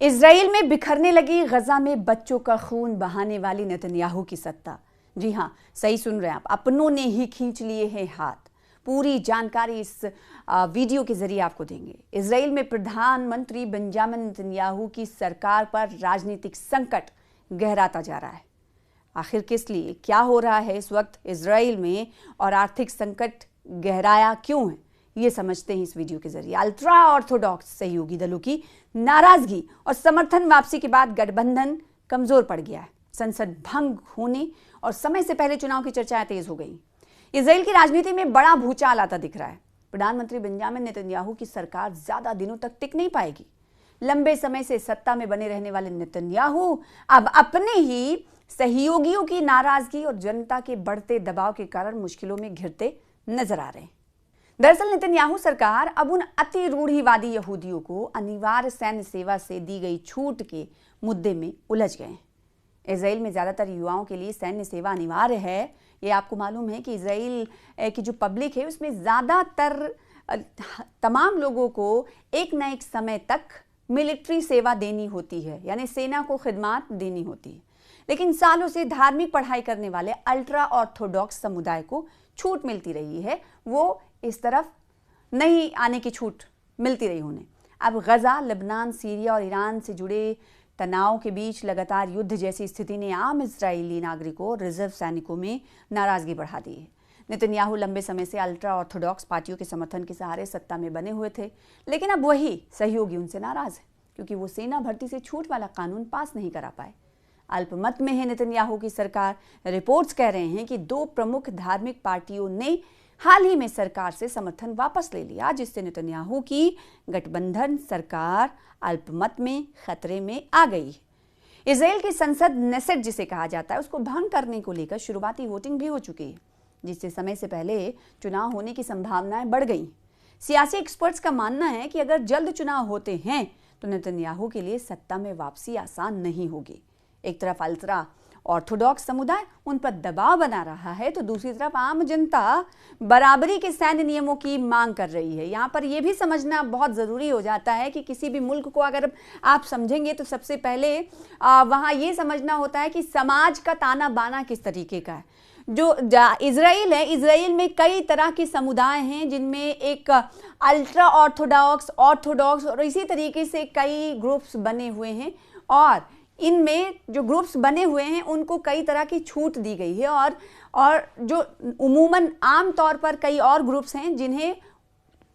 Israel में बिखरने लगी गजा में बच्चों का खून बहाने वाली नेतन्याहू की सत्ता। जी हां, सही सुन रहे हैं आप, अपनों ने ही खींच लिए हैं हाथ। पूरी जानकारी इस वीडियो के जरिए आपको देंगे। इजराइल में प्रधानमंत्री बेंजामिन नेतन्याहू की सरकार पर राजनीतिक संकट गहराता जा रहा है। आखिर किस लिए, क्या हो रहा है इस वक्त इजराइल में और आर्थिक संकट गहराया क्यों है, ये समझते हैं इस वीडियो के जरिए। अल्ट्रा ऑर्थोडॉक्स सहयोगी दलों की नाराजगी और समर्थन वापसी के बाद गठबंधन कमजोर पड़ गया है। संसद भंग होने और समय से पहले चुनाव की चर्चाएं तेज हो गई। इजराइल की राजनीति में बड़ा भूचाल आता दिख रहा है। प्रधानमंत्री बेंजामिन नेतन्याहू की सरकार ज्यादा दिनों तक टिक नहीं पाएगी। लंबे समय से सत्ता में बने रहने वाले नेतन्याहू अब अपने ही सहयोगियों की नाराजगी और जनता के बढ़ते दबाव के कारण मुश्किलों में घिरते नजर आ रहे हैं। दरअसल नेतन्याहू सरकार अब उन अति रूढ़िवादी यहूदियों को अनिवार्य सैन्य सेवा से दी गई छूट के मुद्दे में उलझ गए हैं। इजराइल में ज्यादातर युवाओं के लिए सैन्य सेवा अनिवार्य है। ये आपको मालूम है कि इजराइल की जो पब्लिक है उसमें ज्यादातर तमाम लोगों को एक न एक समय तक मिलिट्री सेवा देनी होती है, यानी सेना को खिदमत देनी होती है। लेकिन सालों से धार्मिक पढ़ाई करने वाले अल्ट्रा ऑर्थोडॉक्स समुदाय को छूट मिलती रही है, वो इस तरफ नहीं आने की छूट मिलती रही उन्हें। अब गजा, लेबनान, सीरिया और ईरान से जुड़े तनाव के बीच लगातार युद्ध जैसी स्थिति ने आम इजरायली नागरिकों और रिजर्व सैनिकों में नाराजगी बढ़ा दी है। नेतन्याहू लंबे समय से अल्ट्रा ऑर्थोडॉक्स पार्टियों के समर्थन के सहारे सत्ता में बने हुए थे, लेकिन अब वही सहयोगी उनसे नाराज है क्योंकि वो सेना भर्ती से छूट वाला कानून पास नहीं करा पाए। अल्पमत में है नेतन्याहू की सरकार। रिपोर्ट्स कह रहे हैं कि दो प्रमुख धार्मिक पार्टियों ने हाल ही में सरकार से समर्थन वापस ले लिया, जिससे नेतन्याहू की गठबंधन सरकार अल्पमत में खतरे में आ गई। इजराइल की संसद नेसेट जिसे कहा जाता है, उसको भंग करने को लेकर शुरुआती वोटिंग भी हो चुकी है, जिससे समय से पहले चुनाव होने की संभावनाएं बढ़ गई। सियासी एक्सपर्ट्स का मानना है कि अगर जल्द चुनाव होते हैं तो नेतन्याहू के लिए सत्ता में वापसी आसान नहीं होगी। एक तरफ अल्ट्रा ऑर्थोडॉक्स समुदाय उन पर दबाव बना रहा है, तो दूसरी तरफ आम जनता बराबरी के सैन्य नियमों की मांग कर रही है। यहाँ पर यह भी समझना बहुत ज़रूरी हो जाता है कि किसी भी मुल्क को अगर आप समझेंगे तो सबसे पहले वहाँ ये समझना होता है कि समाज का ताना बाना किस तरीके का है। जो इजराइल है, इजराइल में कई तरह के समुदाय हैं, जिनमें एक अल्ट्रा ऑर्थोडॉक्स, ऑर्थोडॉक्स और इसी तरीके से कई ग्रुप्स बने हुए हैं, और इनमें जो ग्रुप्स बने हुए हैं उनको कई तरह की छूट दी गई है, और जो उमूमन आम तौर पर कई और ग्रुप्स हैं जिन्हें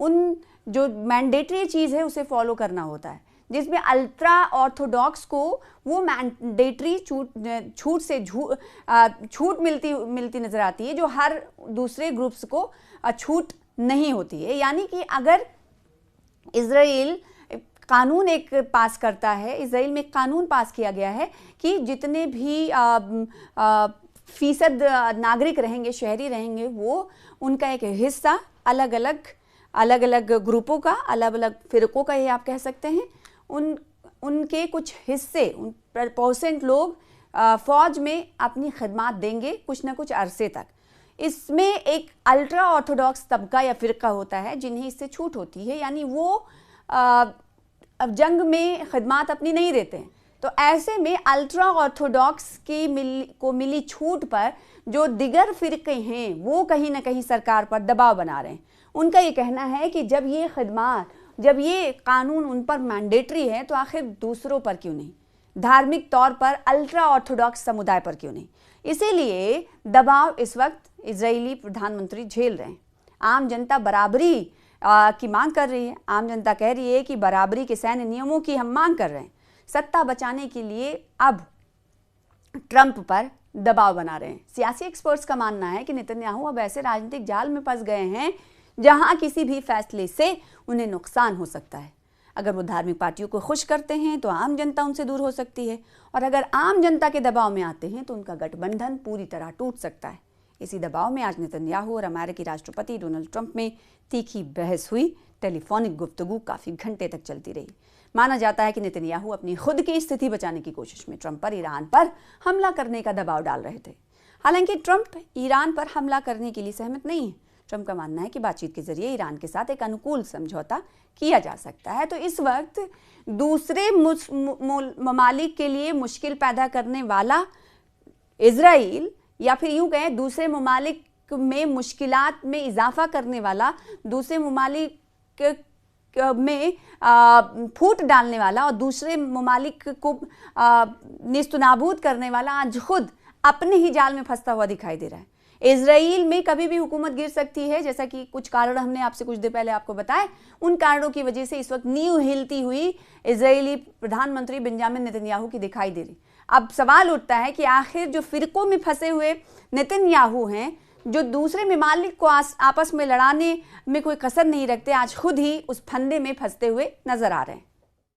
उन जो मैंडेटरी चीज़ है उसे फॉलो करना होता है, जिसमें अल्ट्रा ऑर्थोडॉक्स को वो मैंडेटरी छूट से छूट मिलती नज़र आती है, जो हर दूसरे ग्रुप्स को छूट नहीं होती है। यानी कि अगर इजराइल कानून एक पास करता है, इजराइल में कानून पास किया गया है कि जितने भी फीसद नागरिक रहेंगे, शहरी रहेंगे, वो उनका एक हिस्सा अलग अलग ग्रुपों का, अलग अलग फिरकों का, ये आप कह सकते हैं, उनके कुछ हिस्से, उन % लोग फौज में अपनी खिदमत देंगे कुछ ना कुछ अरसे तक। इसमें एक अल्ट्रा ऑर्थोडॉक्स तबका या फिरका होता है जिन्हें इससे छूट होती है, यानी वो अब जंग में खिदमत अपनी नहीं देते हैं। तो ऐसे में अल्ट्रा ऑर्थोडॉक्स को मिली छूट पर जो दिगर फिरके हैं वो कहीं ना कहीं सरकार पर दबाव बना रहे हैं। उनका ये कहना है कि जब ये खिदमत, जब ये कानून उन पर मैंडेटरी है तो आखिर दूसरों पर क्यों नहीं, धार्मिक तौर पर अल्ट्रा ऑर्थोडॉक्स समुदाय पर क्यों नहीं। इसीलिए दबाव इस वक्त इजरायली प्रधानमंत्री झेल रहे हैं। आम जनता बराबरी की मांग कर रही है। आम जनता कह रही है कि बराबरी के सैन्य नियमों की हम मांग कर रहे हैं। सत्ता बचाने के लिए अब ट्रंप पर दबाव बना रहे हैं। सियासी एक्सपर्ट्स का मानना है कि नेतन्याहू अब ऐसे राजनीतिक जाल में फंस गए हैं जहां किसी भी फैसले से उन्हें नुकसान हो सकता है। अगर वो धार्मिक पार्टियों को खुश करते हैं तो आम जनता उनसे दूर हो सकती है, और अगर आम जनता के दबाव में आते हैं तो उनका गठबंधन पूरी तरह टूट सकता है। इसी दबाव में आज नेतन्याहू और अमेरिकी राष्ट्रपति डोनाल्ड ट्रंप में तीखी बहस हुई। टेलीफोनिक गुफ्तगू काफ़ी घंटे तक चलती रही। माना जाता है कि नेतन्याहू अपनी खुद की स्थिति बचाने की कोशिश में ट्रंप पर ईरान पर हमला करने का दबाव डाल रहे थे। हालांकि ट्रंप ईरान पर हमला करने के लिए सहमत नहीं है। ट्रंप का मानना है कि बातचीत के जरिए ईरान के साथ एक अनुकूल समझौता किया जा सकता है। तो इस वक्त दूसरे ममालिक के लिए मुश्किल पैदा करने वाला इजराइल, या फिर यूं कहें दूसरे ममालिक में मुश्किलात में इजाफा करने वाला, दूसरे ममालिक में फूट डालने वाला और दूसरे ममालिक को निस्तनाबूद करने वाला आज खुद अपने ही जाल में फंसता हुआ दिखाई दे रहा है। इजराइल में कभी भी हुकूमत गिर सकती है, जैसा कि कुछ कारण हमने आपसे कुछ देर पहले आपको बताए। उन कारणों की वजह से इस वक्त नींव हिलती हुई इजरायली प्रधानमंत्री बेंजामिन नेतन्याहू की दिखाई दे रही। अब सवाल उठता है कि आखिर जो फिरकों में फंसे हुए नेतन्याहू हैं, जो दूसरे ममालिक को आपस में लड़ाने में कोई कसर नहीं रखते, आज खुद ही उस फंदे में फंसते हुए नजर आ रहे हैं।